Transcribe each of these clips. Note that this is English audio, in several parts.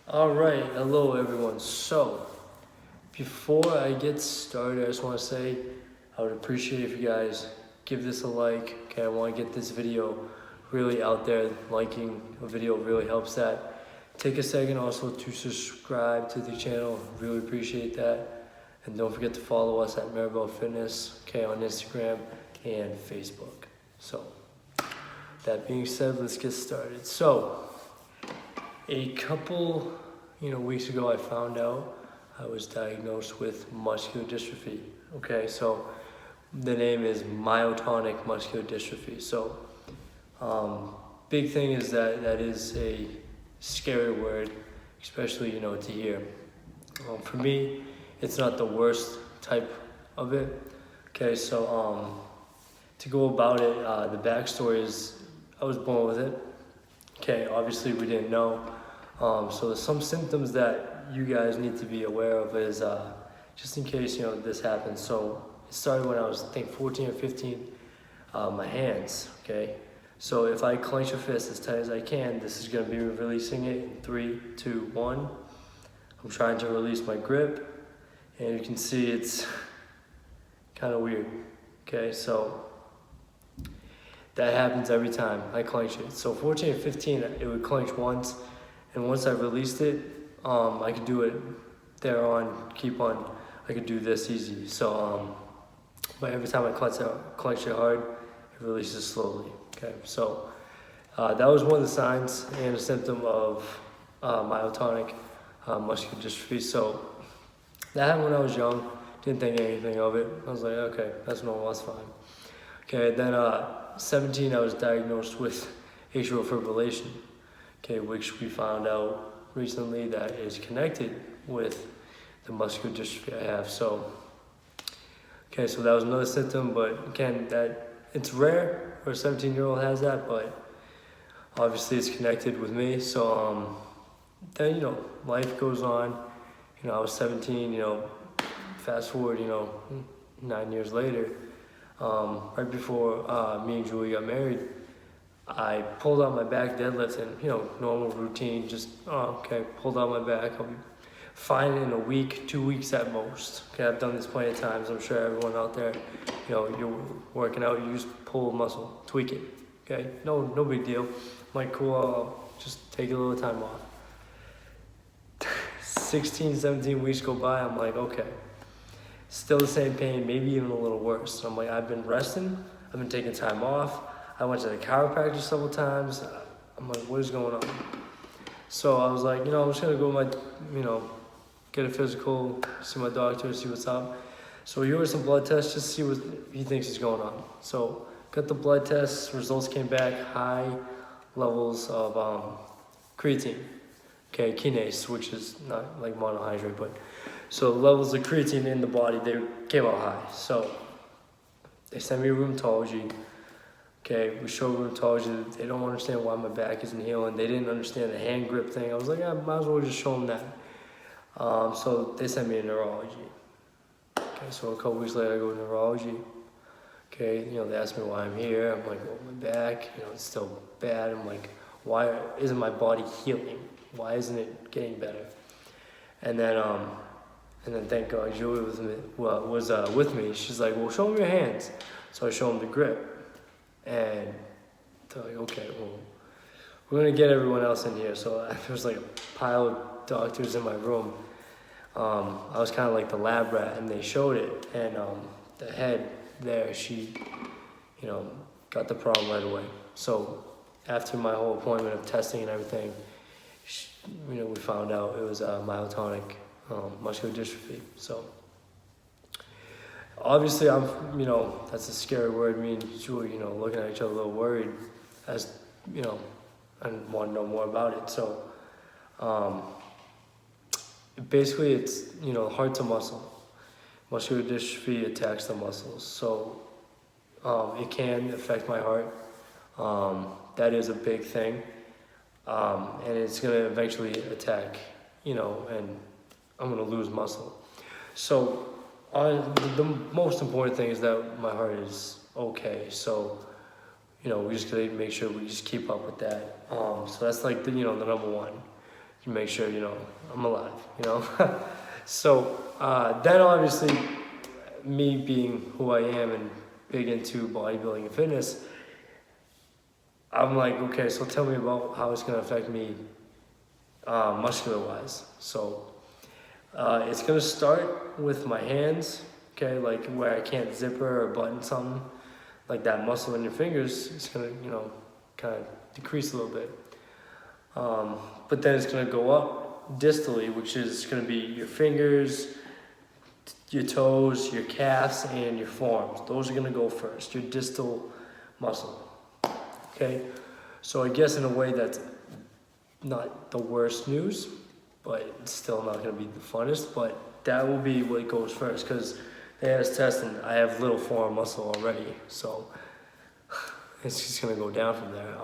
All right, hello everyone. So, before I get started, I just want to say I would appreciate if you guys give this a like. Okay, I want to get this video really out there. Liking a video really helps that. Take a second also to subscribe to the channel. Really appreciate that. And don't forget to follow us at Marabello Fitness, okay, on Instagram and Facebook. So, that being said, let's get started. So, a couple, weeks ago, I found out I was diagnosed with muscular dystrophy. Okay, so the name is myotonic muscular dystrophy. So, big thing is that is a scary word, especially to hear. For me, it's not the worst type of it. Okay, so to go about it, the backstory is I was born with it. Okay, obviously we didn't know. So there's some symptoms that you guys need to be aware of is just in case this happens. So it started when I was, I think, 14 or 15. My hands, okay. So if I clench a fist as tight as I can, this is gonna be releasing it in 3, 2, 1. I'm trying to release my grip, and you can see it's kind of weird. Okay, so that happens every time I clench it. So 14 and 15, it would clench once, and once I released it, I could do it there on, keep on, I could do this easy. So, but every time I clench it hard, it releases slowly, okay? So that was one of the signs and a symptom of myotonic muscular dystrophy. So that happened when I was young, didn't think anything of it. I was like, okay, that's normal, that's fine. Okay, then 17, I was diagnosed with atrial fibrillation, okay, which we found out recently that is connected with the muscular dystrophy I have. So, okay, so that was another symptom, but again, that it's rare where a 17-year-old has that, but obviously it's connected with me. So then life goes on. I was 17. Fast forward 9 years later. Right before me and Julie got married, I pulled out my back deadlift and, normal routine, just, pulled out my back. I'll be fine in a week, 2 weeks at most. Okay, I've done this plenty of times. I'm sure everyone out there, you're working out, you just pull a muscle, tweak it. Okay, no big deal. I'm like, cool, I'll just take a little time off. 16, 17 weeks go by, I'm like, okay. Still the same pain, maybe even a little worse. So I'm like, I've been resting, I've been taking time off. I went to the chiropractor several times. I'm like, what is going on? So I was like, I'm just gonna go get a physical, see my doctor, see what's up. So he ordered some blood tests, just see what he thinks is going on. So got the blood tests, results came back, high levels of creatine. Okay, kinase, which is not like monohydrate, but so levels of creatine in the body, they came out high. So they sent me to rheumatology. Okay, we showed rheumatology, they don't understand why my back isn't healing. They didn't understand the hand grip thing. I was like, I might as well just show them that. So they sent me to neurology. Okay, so a couple weeks later, I go to neurology. Okay, they asked me why I'm here. I'm like, well, my back, it's still bad. I'm like, why isn't my body healing? Why isn't it getting better? And then thank God Julie was with me. She's like, well, show them your hands. So I show them the grip. And they're like, okay, well, we're gonna get everyone else in here. So there was like a pile of doctors in my room. I was kind of like the lab rat, and they showed it. And the head there, she, got the problem right away. So after my whole appointment of testing and everything, we found out it was myotonic muscular dystrophy. So obviously I'm, that's a scary word. Me and Julie, looking at each other a little worried as, I want to know more about it. So basically it's, heart to muscle. Muscular dystrophy attacks the muscles. So it can affect my heart. That is a big thing. And it's going to eventually attack, and I'm going to lose muscle. So the most important thing is that my heart is okay. So, we just got to make sure we just keep up with that. So that's like the number one. to make sure, I'm alive, So then obviously, me being who I am and big into bodybuilding and fitness, I'm like, okay, so tell me about how it's gonna affect me muscular-wise. So it's gonna start with my hands, okay, like where I can't zipper or button something, like that muscle in your fingers, it's gonna, kind of decrease a little bit. But then it's gonna go up distally, which is gonna be your fingers, your toes, your calves, and your forearms. Those are gonna go first, your distal muscle, okay? So I guess in a way that's not the worst news, but it's still not gonna be the funnest, but that will be what goes first, because they had us testing, I have little forearm muscle already, so it's just gonna go down from there.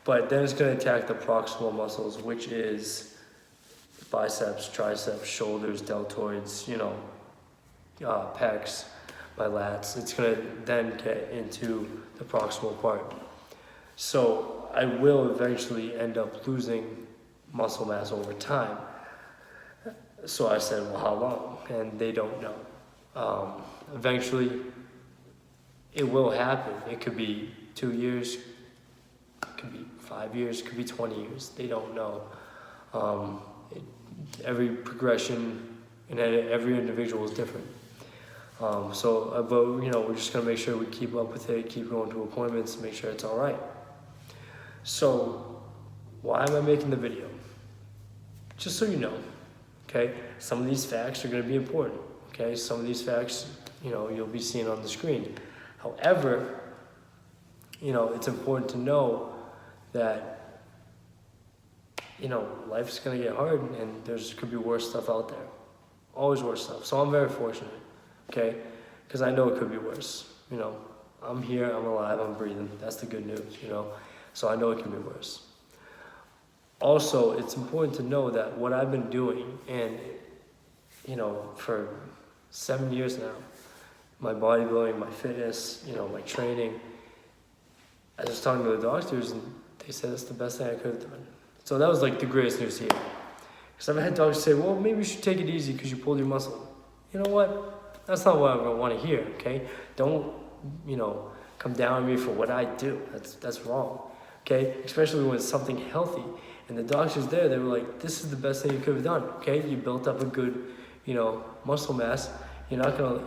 But then it's gonna attack the proximal muscles, which is biceps, triceps, shoulders, deltoids, pecs, my lats. It's gonna then get into the proximal part. So I will eventually end up losing muscle mass over time. So I said, well, how long? And they don't know. Eventually, it will happen. It could be 2 years, it could be 5 years, it could be 20 years. They don't know. Every progression and every individual is different. But we're just gonna make sure we keep up with it, keep going to appointments, make sure it's all right. So, why am I making the video? Just so you know, okay? Some of these facts are gonna be important, okay? Some of these facts, you'll be seeing on the screen. However, it's important to know that, life is gonna get hard and could be worse stuff out there. Always worse stuff. So I'm very fortunate, okay? Because I know it could be worse. I'm here, I'm alive, I'm breathing. That's the good news, So I know it can be worse. Also, it's important to know that what I've been doing, and, for 7 years now, my bodybuilding, my fitness, my training, I was talking to the doctors and they said it's the best thing I could have done. So that was like the greatest news here. Because I've had doctors say, well, maybe you should take it easy because you pulled your muscle. You know what? That's not what I want to hear, okay? Don't, come down on me for what I do. That's wrong, okay? Especially when it's something healthy. And the doctors there, they were like, this is the best thing you could have done, okay? You built up a good, muscle mass. You're not gonna,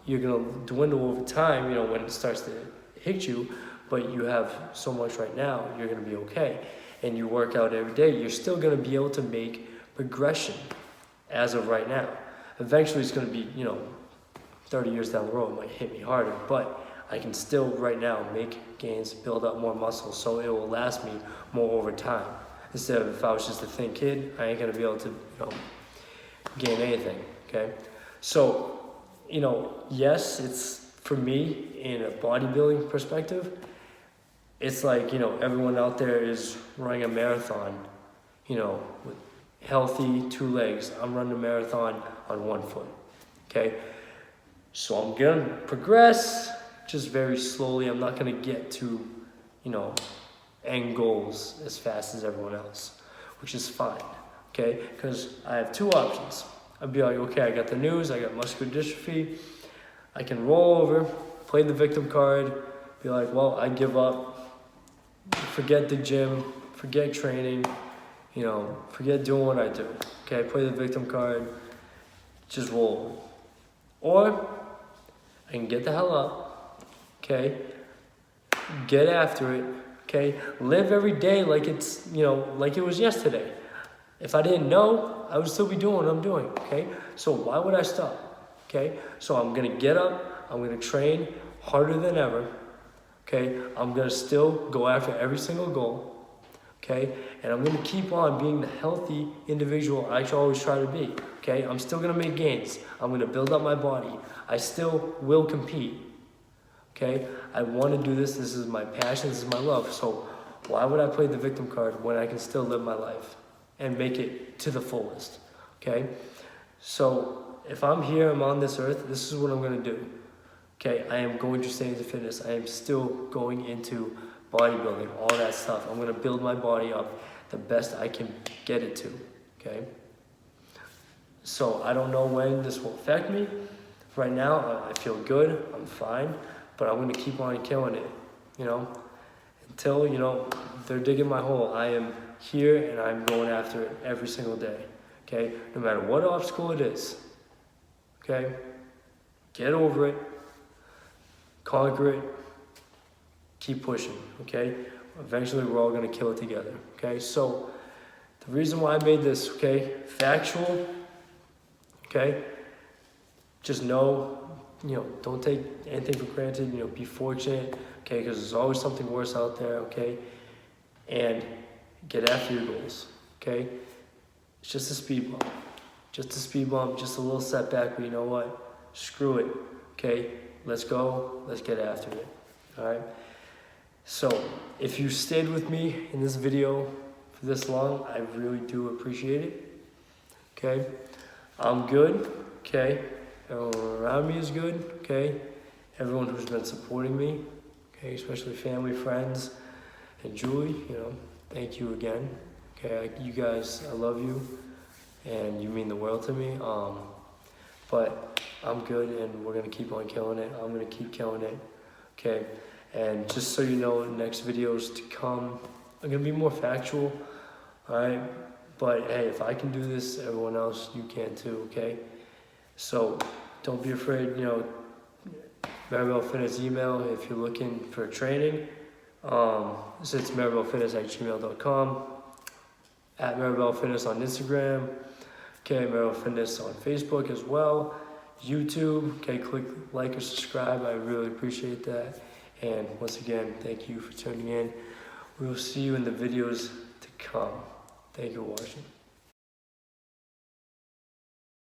you're gonna dwindle over time, when it starts to hit you, but you have so much right now, you're gonna be okay. And you work out every day, you're still gonna be able to make progression as of right now. Eventually it's gonna be, 30 years down the road, it might hit me harder, but I can still right now make gains, build up more muscle, so it will last me more over time. Instead of if I was just a thin kid, I ain't gonna be able to, gain anything, okay? So, yes, it's for me in a bodybuilding perspective, it's like, everyone out there is running a marathon, with healthy 2 legs. I'm running a marathon on 1 foot, okay? So I'm gonna progress just very slowly. I'm not gonna get to, end goals as fast as everyone else, which is fine, okay? Because I have 2 options. I'd be like, okay, I got the news, I got muscular dystrophy. I can roll over, play the victim card, be like, well, I give up, forget the gym, forget training, forget doing what I do, okay? Play the victim card, just roll. Or I can get the hell up, okay? Get after it, okay? Live every day like it's, like it was yesterday. If I didn't know, I would still be doing what I'm doing, okay? So why would I stop, okay? So I'm gonna get up, I'm gonna train harder than ever, okay? I'm gonna still go after every single goal, okay? And I'm gonna keep on being the healthy individual I always try to be, okay? I'm still gonna make gains. I'm gonna build up my body. I still will compete, okay? I wanna do this. This is my passion, this is my love. So why would I play the victim card when I can still live my life and make it to the fullest, okay? So if I'm here, I'm on this earth, this is what I'm gonna do, okay? I am going to stay into fitness. I am still going into bodybuilding, all that stuff. I'm gonna build my body up the best I can get it to, okay? So I don't know when this will affect me. Right now, I feel good, I'm fine, but I'm gonna keep on killing it, you know? Until, you know, they're digging my hole, I am here and I'm going after it every single day, okay? No matter what obstacle it is, okay? Get over it, conquer it, keep pushing, okay? Eventually, we're all gonna kill it together, okay? So, the reason why I made this, okay, factual, okay? Just know, you know, don't take anything for granted, you know, be fortunate, okay? Because there's always something worse out there, okay? And get after your goals, okay? It's just a speed bump. Just a speed bump, just a little setback, but you know what? Screw it, okay? Let's go, let's get after it, all right? So, if you stayed with me in this video for this long, I really do appreciate it, okay? I'm good, okay? Everyone around me is good, okay? Everyone who's been supporting me, okay? Especially family, friends, and Julie, you know, thank you again, okay? You guys, I love you, and you mean the world to me, but I'm good, and we're gonna keep on killing it. I'm gonna keep killing it, okay? And just so you know, next videos to come are gonna be more factual, all right? But hey, if I can do this, everyone else, you can too, okay? So don't be afraid, you know, Marabello Fitness email if you're looking for training. So it's marabellofitness@gmail.com, at Marabello Fitness on Instagram, okay, Marabello Fitness on Facebook as well, YouTube, okay, click like or subscribe, I really appreciate that. And once again, thank you for tuning in. We will see you in the videos to come. Thank you for watching.